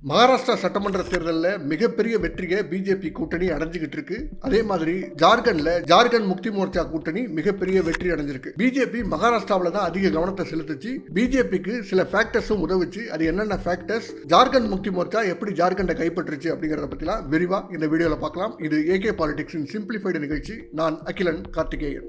மகாராஷ்டிரா சட்டமன்ற தேர்தலில் மிகப்பெரிய வெற்றியை பிஜேபி கூட்டணி அடைஞ்சுக்கிட்டு இருக்கு. அதே மாதிரி ஜார்க்கண்ட் முக்தி மோர்ச்சா கூட்டணி மிகப்பெரிய வெற்றி அடைஞ்சிருக்கு. பிஜேபி மகாராஷ்டிராவில் தான் அதிக கவனத்தை செலுத்துச்சு. பிஜேபிக்கு சில ஃபேக்டர்ஸும் உதவுச்சு. அது என்னென்ன ஃபேக்டர்ஸ், ஜார்க்கண்ட் முக்தி மோர்ச்சா எப்படி ஜார்க்கண்டை கைப்பற்றுச்சு அப்படிங்கிறத பற்றிலாம் விரிவா இந்த வீடியோவில் பார்க்கலாம். இது ஏகே பாலிடிக்ஸின் சிம்பிளிஃபைடு நிகழ்ச்சி. நான் அகிலன் கார்த்திகேயன்.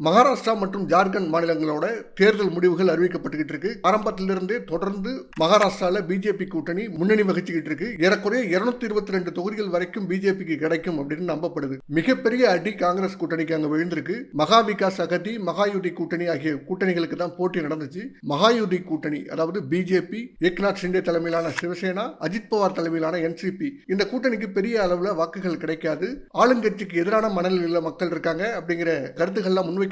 மகாராஷ்டிரா மற்றும் ஜார்க்கண்ட் மாநிலங்களோட தேர்தல் முடிவுகள் அறிவிக்கப்பட்டுக்கிட்டு இருக்கு. ஆரம்பத்திலிருந்தே தொடர்ந்து மகாராஷ்டிராவில் பிஜேபி கூட்டணி முன்னணி வகிச்சுக்கிட்டு இருக்கு. ஏறக்குறைய 222 தொகுதிகள் வரைக்கும் பிஜேபிக்கு கிடைக்கும் அப்படின்னு நம்பப்படுது. மிகப்பெரிய அடி காங்கிரஸ் கூட்டணிக்கு அங்க விழுந்திருக்கு. மகா விகாஸ் அகதி, மகாயுதி கூட்டணி ஆகிய கூட்டணிகளுக்கு தான் போட்டி நடந்துச்சு. மகாயுதி கூட்டணி, அதாவது பிஜேபி, ஏக்நாத் ஷிண்டே தலைமையிலான சிவசேனா, அஜித் பவார் தலைமையிலான என்சிபி, இந்த கூட்டணிக்கு பெரிய அளவில் வாக்குகள் கிடைக்காது. ஆளுங்கட்சிக்கு எதிரான மனநிலையில் மக்கள் இருக்காங்க அப்படிங்கிற கருத்துக்கள்லாம் முன்வைக்க.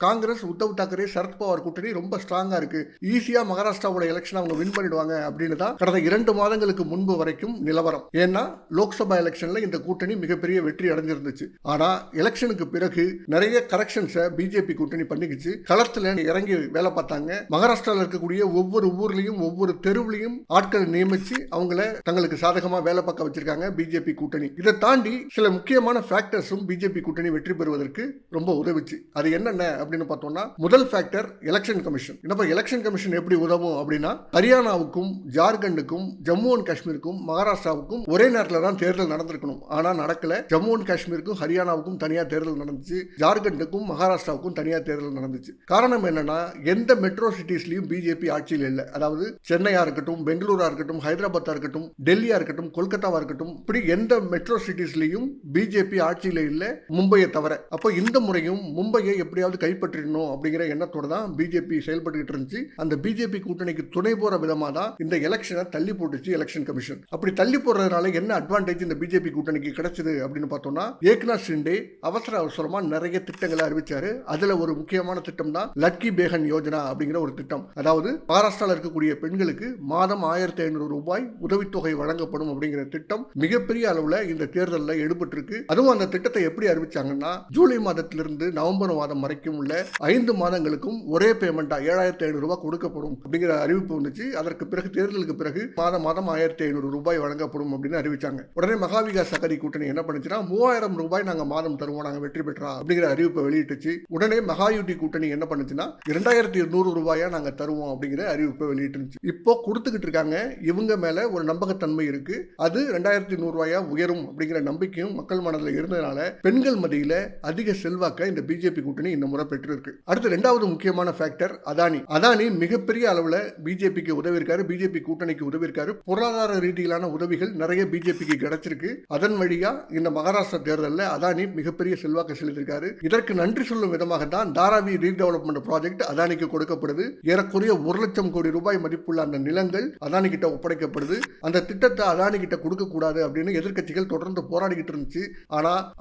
காங்கிரஸ், உத்தவ் தாக்கரே, சரத் பவார் கூட்டணி ரொம்ப ஸ்ட்ராங்கா இருக்கு. ஈஸியா மகாராஷ்டிராவோட எலெக்ஷன் அவங்க வின் பண்ணிடுவாங்க அப்படின்னு தான் கடந்த 2 மாதங்களுக்கு முன்பு வரைக்கும் நிலவரம். ஏன்னா லோக்சபா எலெக்ஷன்ல இந்த கூட்டணி மிகப்பெரிய வெற்றி அடைஞ்சிருந்துச்சு. ஆனா எலெக்ஷனுக்கு பிறகு நிறைய கரெக்ஷன்ஸை பிஜேபி கூட்டணி பண்ணிக்கிச்சு. களத்துல இறங்கி வேலை பார்த்தாங்க. மகாராஷ்டிராவில் இருக்கக்கூடிய ஒவ்வொரு ஊர்லயும் ஒவ்வொரு தெருவுலையும் ஆட்களை நியமிச்சு அவங்கள தங்களுக்கு சாதகமா வேலை பார்க்க வச்சிருக்காங்க பிஜேபி கூட்டணி. இதை தாண்டி சில முக்கியமான ஃபேக்டர்ஸும் பிஜேபி கூட்டணி வெற்றி பெறுவதற்கு ரொம்ப உதவிச்சு. அது என்னென்ன அப்படின்னு பார்த்தோம்னா, முதல் factor election commission. Election commission எப்படி உதவும் அப்படின்னா, ஹரியானாவுக்கும் ஜார்க்கண்டுக்கும் ஜம்மு அண்ட் காஷ்மீருக்கும் மகாராஷ்டிராவுக்கும் ஒரே நேரத்தில் தான் தேர்தல் நடந்திருக்கணும். ஆனா நடக்கல. ஜம்மு அண்ட் காஷ்மீருக்கும் ஹரியானாவுக்கும் தனியா தேர்தல் நடந்துச்சு. ஜார்க்கண்டுக்கும் மகாராஷ்டிராவுக்கும் தனியா தேர்தல் நடந்துச்சு. காரணம் என்னன்னா, எந்த மெட்ரோ சிட்டிஸ்லயும் பிஜேபி ஆட்சியில் இல்லை. அதாவது சென்னையா இருக்கட்டும், பெங்களூரா இருக்கட்டும், ஹைதராபாத்தா இருக்கட்டும், டெல்லியா இருக்கட்டும், கொல்கத்தாவா இருக்கட்டும், இப்படி எந்த மெட்ரோ சிட்டிஸ்லயும் பிஜேபி ஆட்சியில் இல்லை, மும்பையை தவிர. அப்போ இந்த முறையும் மும்பையை எப்படியாவது கைப்பற்றிடணும் அப்படிங்கிற எண்ணத்தோட தான் பிஜேபி செயல்பட்டு இருந்துச்சு. அந்த பிஜேபி கூட்டணிக்கு துணை போற விதமா தான் இந்த எலெக்ஷனை தள்ளி போட்டுச்சு எலெக்ஷன் கமிஷன். அப்படி தள்ளி போடுறதுனால என்ன அட்வான்டேஜ் இந்த பிஜேபி கூட்டணிக்கு கிடைச்சது அப்படின்னு பார்த்தோம்னா, ஏக்நாத் ஷிண்டே அவசரமா நிறைய திட்டங்களை அறிவிச்சாரு. அதுல ஒரு முக்கியமான திட்டம் தான் லக்கி பேகன் யோஜனா அப்படிங்கிற ஒரு திட்டம். அதாவது மகாராஷ்டிராவில் இருக்கக்கூடிய பெண்களுக்கு மாதம் 1500 ரூபாய் உதவித்தொகை வழங்கப்படும் அப்படிங்கிற திட்டம் மிகப்பெரிய அளவுல இந்த தேர்தலில் எடுபட்டு இருக்கு. அதுவும் அந்த திட்டத்தை எப்படி அறிவிச்சாங்கன்னா, ஜூலை மாதத்திலிருந்து நவம்பர் மாதம் வரைக்கும் உள்ள 5 மாதங்களுக்கும் ஒரே பேமெண்டா 7500 ரூபாய் கொடுக்கப்படும் அப்படிங்கிற அறிவிப்பு வந்துச்சு. அதற்கு பிறகு தேர்தலுக்கு பிறகு மாதம் 1500 ரூபாய் வழங்கப்படும் அப்படின்னு அறிவிச்சாங்க. உடனே மகாவிகாஸ் அகதி கூட்டணி என்ன பண்ணுச்சுன்னா, 3000 ரூபாய் நாங்க மாதம் தருவோம், நாங்க வெற்றி பெற்றா அப்படிங்கிற அறிவிப்பை வெளியிட்டுச்சு. உடனே மகாயுதி கூட்டணி என்ன பண்ணுச்சுன்னா, 2200 ரூபாயா நாங்க தருவோம் அப்படிங்கிற அறிவிப்பை வெளியிட்டு இப்போ கொடுத்துக்கிட்டு இருக்காங்க. இவங்க மேல ஒரு நம்பகத்தன்மை இருக்கு. அது 2100 ரூபாயா உயரும் அப்படிங்கிற நம்பிக்கையும் மக்கள் மனதில் இருந்ததுனால பெண்கள் மத்தியில அதிக செல்வாக்க இந்த பிஜேபி கூட்டணி இந்த முறை பெற்றிருக்கு. அடுத்து 2வது முக்கியமான ஃபேக்டர் அதானி மிகப்பெரிய அளவுல பிஜேபிக்கு உதவி இருக்காரு, பிஜேபி கூட்டணிக்கு உதவி இருக்காரு. பொருளாதார ரீதியிலான உதவிகள் நிறைய பிஜேபிக்கு கிடைச்சிருக்கு. அதன் வழியா இந்த மகாராஷ்டிரா தேர்தலில் அதானி மிகப்பெரிய செல்வாக்கு செலுத்திருக்காரு. இதற்கு நன்றி சொல்லும் விதமாக தான் தாராவி ரீடெவலப்மெண்ட் ப்ராஜெக்ட் அதானிக்கு கொடுக்கப்படுது. ஏறக்குறைய 1 லட்சம் கோடி ரூபாய் மதிப்புள்ள அந்த நிலங்கள் அதானி கிட்ட ஒப்படைக்கப்படுது. அந்த திட்டத்தை அதானி கிட்ட கொடுக்க கூடாது அப்படின்னு எதிர்க்கட்சிகள் தொடர்ந்து போராடிக்கிட்டு இருந்துச்சு.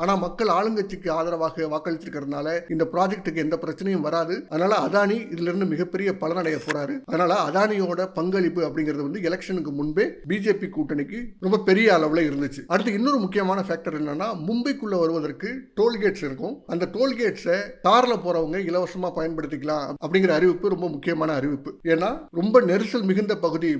ஆனா மக்கள் ஆளுங்கட்சிக்கு ஆதரவாக வாக்களிச்சிருக்கிறதுனால இந்த ப்ராஜெக்ட்டுக்கு எந்த பிரச்சனையும் வராது. அதனால அதானி இதுல இருந்து மிகப்பெரிய பலனடைய போறாரு. அதனால அதானியோட பங்களிப்பு அப்படிங்கிறது வந்து எலெக்ஷனுக்கு முன்பே பிஜேபி கூட்டணிக்கு ரொம்ப பெரிய அளவுல இருந்துச்சு. அடுத்து இன்னொரு முக்கியமான ஃபேக்டர் என்னன்னா, மும்பைக்குள்ள வருவதற்கு டோல்கேட்ஸ் இருக்கும். அந்த டோல்கேட்ஸை கார்ல போறவங்க இலவசமா பயன்படுத்திக்கலாம் அப்படிங்கிற அறிவிப்பு ரொம்ப முக்கியமான அறிவிப்பு. ஏன்னா ரொம்ப நெரிசல் மிகுந்த பகுதி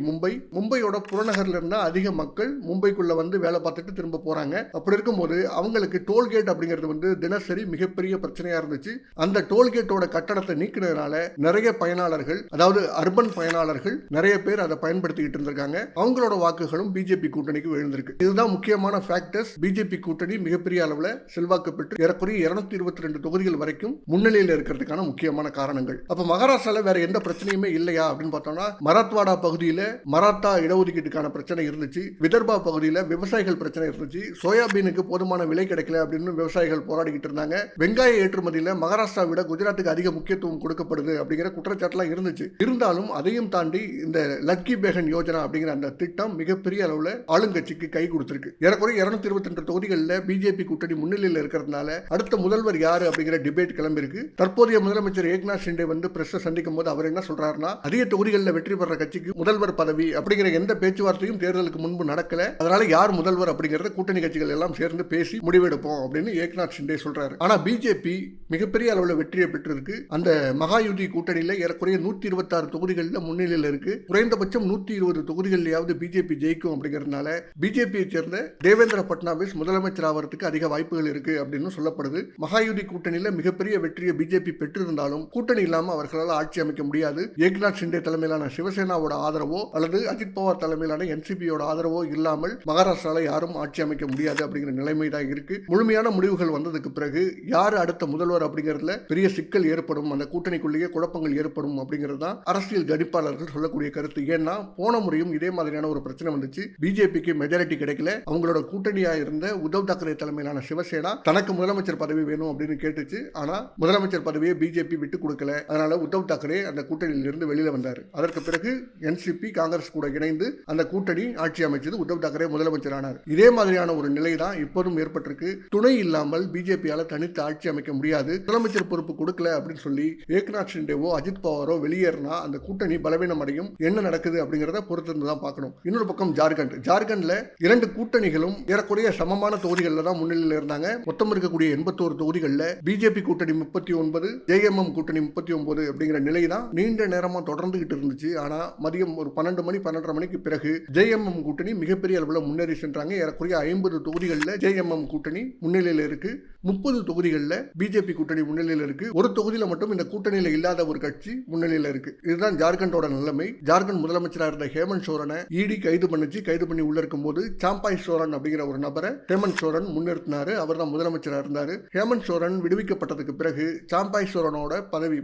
மும்பையோட புறநகர்ல இருந்தா அதிக மக்கள் மும்பைக்குள்ள வந்து வேலை பார்த்துட்டு திரும்ப போறாங்க. அப்படி இருக்கும்போது அவங்களுக்கு டோல்கேட் அப்படிங்கிறது வந்து தினசரி மிகப்பெரிய பிரச்சனையா இருந்துச்சு. அந்த டோல்கேட்டோட கட்டணத்தை நீக்கினதுனால நிறைய பயனாளர்கள், அதாவது அர்பன் பயனாளர்கள் நிறைய பேர் அதை பயன்படுத்திக்கிட்டு இருந்திருக்காங்க. அவங்களோட வாக்குகளும் பிஜேபி கூட்டணிக்கு விழுந்திருக்கு. இதுதான் முக்கியமான ஃபேக்டர்ஸ். பிஜேபி கூட்டணி மிகப்பெரிய அளவுல செல்வாக்கு பெற்று ஏறக்குறைய 222 தொகுதிகள் வரைக்கும் முன்னிலையில் இருக்கிறதுக்கான முக்கியமான காரணங்கள். அப்ப மகாராஷ்டிரால வேற எந்த பிரச்சனையுமே இல்லையா அப்படின்னு பார்த்தோம்னா, மராத்வாடா பகுதியில மராத்தா இடஒதுக்கீட்டுக்கான பிரச்சனை இருந்துச்சு. விதர்பா பகுதியில் விவசாயிகள் பிரச்சனை இருந்துச்சு. சோயாபீனுக்கு போதுமான விலை கிடைக்கல அப்படின்னு விவசாயிகள் போராடிக்கிட்டு இருந்தாங்க. வெங்காய ஏற்றுமதியில் மகாராஷ்டிரா விட குஜராத்துக்கு அதிக முக்கியத்துவம் கொடுக்கப்படுது அப்படிங்கிற குற்றச்சாட்டுலாம் இருந்துச்சு. இருந்தாலும் அதையும் தாண்டி இந்த லக்கி பேகன் யோஜனா அப்படிங்கிற அந்த திட்டம் மிகப்பெரிய அளவில் ஆளுங்கட்சிக்கு கை கொடுத்திருக்கு. ஏறக்குறைய 222 தொகுதிகளில் பிஜேபி கூட்டணி முன்னிலையில் இருக்கிறதுனால அடுத்த முதல்வர் யாரு அப்படிங்கிற டிபேட் கிளம்பிருக்கு. தற்போதைய முதலமைச்சர் ஏக்நாத் ஷிண்டே வந்து பிரஸ் சந்திக்கும் போது அவர் என்ன சொல்றாருன்னா, அதிக தொகுதிகளில் வெற்றி பெற கட்சிக்கு முதல்வர் பதவி அப்படிங்கிற எந்த பேச்சுவார்த்தையும் தேர்தலுக்கு முன்பு நடக்கல. அதனால யார் முதல்வர் அப்படிங்கறத கூட்டணி கட்சிகள் எல்லாம் சேர்ந்து பேசி முடிவெடுப்போம் அப்படின்னு ஏக்நாத் ஷிண்டே சொல்றாரு. ஆனா பிஜேபி மிகப்பெரிய மிகப்பெரிய அளவில் வெற்றியை பெற்றிருக்கு. அந்த மகாயுதி கூட்டணியில் ஏறக்குறைய 126 தொகுதிகளில் முன்னிலையில் இருக்கு. குறைந்தபட்சம் 120 தொகுதிகளிலாவது பிஜேபி ஜெயிக்கும் அப்படிங்கிறதுனால பிஜேபியை சேர்ந்த தேவேந்திர பட்னாவிஸ் முதலமைச்சர் ஆவதற்கு அதிக வாய்ப்புகள் இருக்கு அப்படின்னு சொல்லப்படுது. மகாயுதி கூட்டணியில் மிகப்பெரிய வெற்றியை பிஜேபி பெற்றிருந்தாலும் கூட்டணி இல்லாமல் அவர்களால் ஆட்சி அமைக்க முடியாது. ஏக்நாத் ஷிண்டே தலைமையிலான சிவசேனாவோட ஆதரவோ அல்லது அஜித் பவார் தலைமையிலான என்சிபியோட ஆதரவோ இல்லாமல் மகாராஷ்டிராவில் யாரும் ஆட்சி அமைக்க முடியாது அப்படிங்கிற நிலைமை தான் இருக்கு. முழுமையான முடிவுகள் வந்ததுக்கு பிறகு யார் அடுத்த முதல்வர் அப்படிங்கிறதுல பெரிய சிக்கல் ஏற்படும், அந்த கூட்டணிக்குள்ளேயே குழப்பங்கள் ஏற்படும் அப்படிங்கிறது தான் அரசியல் கணிப்பாளர்கள் சொல்லக்கூடிய கருத்து. ஏன்னா போன முறையும் இதே மாதிரியான ஒரு பிரச்சனை வந்துச்சு. பிஜேபிக்கு மெஜாரிட்டி கிடைக்கல. அவங்களோட கூட்டணியா இருந்த உத்தவ் தாக்கரே தலைமையிலான சிவசேனா தனக்கு முதலமைச்சர் பதவி வேணும் அப்படின்னு கேட்டுச்சு. ஆனா முதலமைச்சர் பதவியை பிஜேபி விட்டு கொடுக்கல. அதனால உத்தவ் தாக்கரே அந்த கூட்டணியில் இருந்து வெளியில வந்தார். அதற்கு பிறகு என்சிபி காங்கிரஸ் கூட இணைந்து அந்த கூட்டணி ஆட்சி அமைச்சது. உத்தவ் தாக்கரே முதலமைச்சர் ஆனார். இதே மாதிரியான ஒரு நிலை தான் இப்போதும் ஏற்பட்டிருக்கு. துணை இல்லாமல் பிஜேபியால தனித்து ஆட்சி அமைக்க முடியாது. முதலமைச்சர் பொறுப்பு கொடுக்கல அப்படின்னு சொல்லி ஏக்நாத் ஷிண்டேவோ அஜித் பவாரோ வெளியேறினா அந்த கூட்டணி பலவீனம் அடையும். என்ன நடக்குது அப்படிங்கறத பொறுத்திருந்து தான் பார்க்கணும். இன்னொரு பக்கம் ஜார்க்கண்ட்ல 2 கூட்டணிகளும் ஏறக்குறைய சமமான தொகுதிகளில் தான் முன்னிலையில் இருந்தாங்க. மொத்தம் இருக்கக்கூடிய 81 தொகுதிகளில் பிஜேபி கூட்டணி 39, ஜேஎம்எம் கூட்டணி 39 அப்படிங்கிற நிலை தான் நீண்ட நேரமா தொடர்ந்துகிட்டு இருந்துச்சு. ஆனா மதியம் ஒரு 12 மணி 12:30 மணிக்கு பிறகு ஜேஎம்எம் கூட்டணி மிகப்பெரிய அளவில் முன்னேறி சென்றாங்க. ஏறக்குறைய 50 தொகுதிகளில் ஜேஎம்எம் கூட்டணி முன்னிலையில் இருக்கு. 30 தொகுதிகளில் பிஜேபி கூட்டணி முன்னிலையில் இருக்கு. ஒரு தொகுதியில் மட்டும் இந்த கூட்டணியில் இல்லாத ஒரு கட்சி முன்னிலையில் இருக்கு. இதுதான் ஜார்க்கண்டோட நிலைமை. ஜார்க்கண்ட் முதலமைச்சராக இருந்த ஹேமந்த் சோரனை இடி கைது பண்ணி உள்ள இருக்கும் போது சாம்பாய் சோரன் அப்படிங்கிற ஒரு நபரை ஹேமந்த் சோரன் முன்னிறுத்தினாரு. அவர் தான் முதலமைச்சராக இருந்தாரு. ஹேமந்த் சோரன் விடுவிக்கப்பட்டதுக்கு பிறகு சாம்பாய் சோரனோட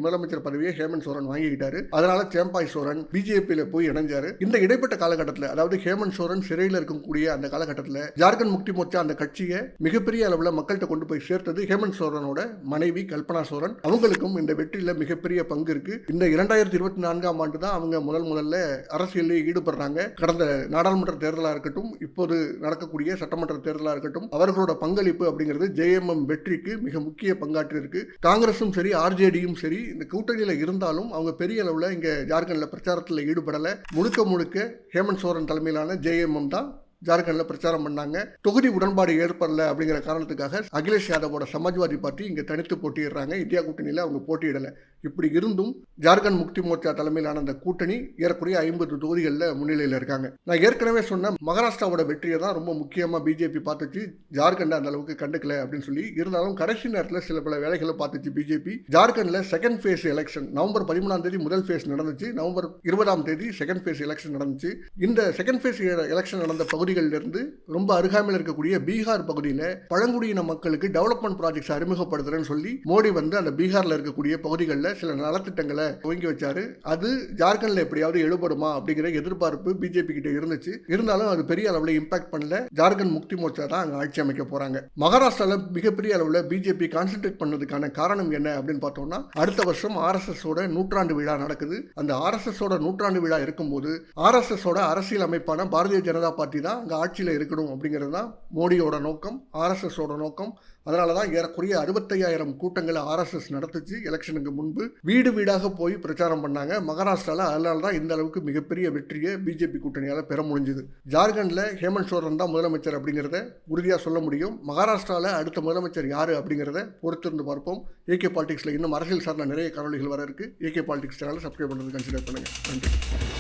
முதலமைச்சர் பதவியை ஹேமந்த் சோரன் வாங்கிக்கிட்டாரு. அதனால சாம்பாய் சோரன் பிஜேபியில போய் இணைஞ்சாரு. இந்த இடைப்பட்ட காலகட்டத்தில், அதாவது ஹேமந்த் சோரன் சிறையில் இருக்கக்கூடிய அந்த காலகட்டத்தில் ஜார்க்கண்ட் முக்தி மோர்ச்சா அந்த கட்சியை மிகப்பெரிய அளவில் மக்கள்கிட்ட கொண்டு போய் சேர்த்தது ஹேமந்த் சோரனோட மனைவி கல்பனா சோரன். அவங்களுக்கும் இந்த வெற்றியில மிகப்பெரிய பங்கு இருக்கு. இந்த 2024ஆம் ஆண்டு தான் அவங்க முதல்ல அரசியலில் ஈடுபடுறாங்க. கடந்த நாடாளுமன்ற தேர்தலாக இருக்கட்டும், இப்போது நடக்கக்கூடிய சட்டமன்ற தேர்தலாக இருக்கட்டும், அவர்களோட பங்களிப்பு அப்படிங்கிறது ஜேஎம்எம் வெற்றிக்கு மிக முக்கிய பங்காற்றி இருக்கு. காங்கிரஸும் சரி ஆர்ஜேடியும் சரி இந்த கூட்டணியில இருந்தாலும் அவங்க பெரிய அளவில் இங்க ஜார்க்கண்ட்ல பிரச்சாரத்தில் ஈடுபடல. முழுக்க ஹேமந்த் சோரன் தலைமையிலான ஜேஎம்எம் தான் ஜார்க்கண்ட்ல பிரச்சாரம் பண்ணாங்க. தொகுதி உடன்பாடு ஏற்படல அப்படிங்கிற காரணத்துக்காக அகிலேஷ் யாதவோட சமாஜ்வாதி பார்ட்டி இங்க தனித்து போட்டியிடுறாங்க. இந்தியா கூட்டணியில அவங்க போட்டியிடல. இப்படி இருந்தும் ஜார்க்கண்ட் முக்தி மோர்ச்சா தலைமையிலான அந்த கூட்டணி ஏறக்குறைய 50 தொகுதிகளில் முன்னிலையில் இருக்காங்க. நான் ஏற்கனவே சொன்ன மகாராஷ்டிராவோட வெற்றியை தான் ரொம்ப முக்கியமாக பிஜேபி பார்த்துச்சு. ஜார்க்கண்டை அந்த அளவுக்கு கண்டுக்கல அப்படின்னு சொல்லி இருந்தாலும் கடைசி நேரத்தில் சில பல வேலைகளை பார்த்துச்சு பிஜேபி. ஜார்க்கண்டில் செகண்ட் ஃபேஸ் எலெக்ஷன் நவம்பர் 13ஆம் தேதி முதல் ஃபேஸ் நடந்துச்சு. நவம்பர் 20ஆம் தேதி செகண்ட் ஃபேஸ் எலெக்ஷன் நடந்துச்சு. இந்த செகண்ட் ஃபேஸ் எலெக்ஷன் நடந்த பகுதிகளிலிருந்து ரொம்ப அருகாமையில் இருக்கக்கூடிய பீகார் பகுதியில் பழங்குடியின மக்களுக்கு டெவலப்மெண்ட் ப்ராஜெக்ட்ஸ் அறிமுகப்படுத்துறேன்னு சொல்லி மோடி வந்து அந்த பீகாரில் இருக்கக்கூடிய பகுதிகளில் சில நலத்திட்டங்களை துவங்கி வச்சாரு. அது ஜார்க்கண்ட்ல எப்படியாவது எழுபடுமா அப்படிங்கிற எதிர்பார்ப்பு பிஜேபி கிட்ட இருந்துச்சு. இருந்தாலும் அது பெரிய அளவில் இம்பாக்ட் பண்ணல. ஜார்க்கண்ட் முக்தி மோர்ச்சா தான் அங்க ஆட்சி அமைக்க போறாங்க. மகாராஷ்டிரால மிகப்பெரிய அளவில் பிஜேபி கான்சென்ட்ரேட் பண்ணதுக்கான காரணம் என்ன அப்படின்னு பார்த்தோம்னா, அடுத்த வருஷம் RSS ஓட 100ஆண்டு விழா நடக்குது. அந்த RSS ஓட 100ஆண்டு விழா இருக்கும்போது RSS ஓட அரசியல் அமைப்பான பாரதிய ஜனதா பார்ட்டி தான் அங்க ஆட்சியில் இருக்கணும் அப்படிங்கிறது தான் மோடியோட நோக்கம், RSS ஓட நோக்கம். அதனால தான் ஏறக்குறைய 65,000 கூட்டங்களை RSS நடத்துச்சு எலெக்ஷனுக்கு முன்பு. வீடு வீடாக போய் பிரச்சாரம் பண்ணாங்க மகாராஷ்டிராவில். அதனால தான் இந்த அளவுக்கு மிகப்பெரிய வெற்றியை பிஜேபி கூட்டணியால் பெற முடிஞ்சுது. ஜார்க்கண்டில் ஹேமந்த் சோரன் தான் முதலமைச்சர் அப்படிங்கிறத உறுதியாக சொல்ல முடியும். மகாராஷ்டிராவில் அடுத்த முதலமைச்சர் யார் அப்படிங்கிறத பொறுத்திருந்து பார்ப்போம். AK பாலிடிக்ஸில் இன்னும் அரசியல் சார்ந்த நிறைய காணொலிகள் வர இருக்கு. AK பாலிடிக்ஸ் சேனலை சப்ஸ்கிரைப் பண்ணுறது கன்சிடர் பண்ணுங்கள். நன்றி.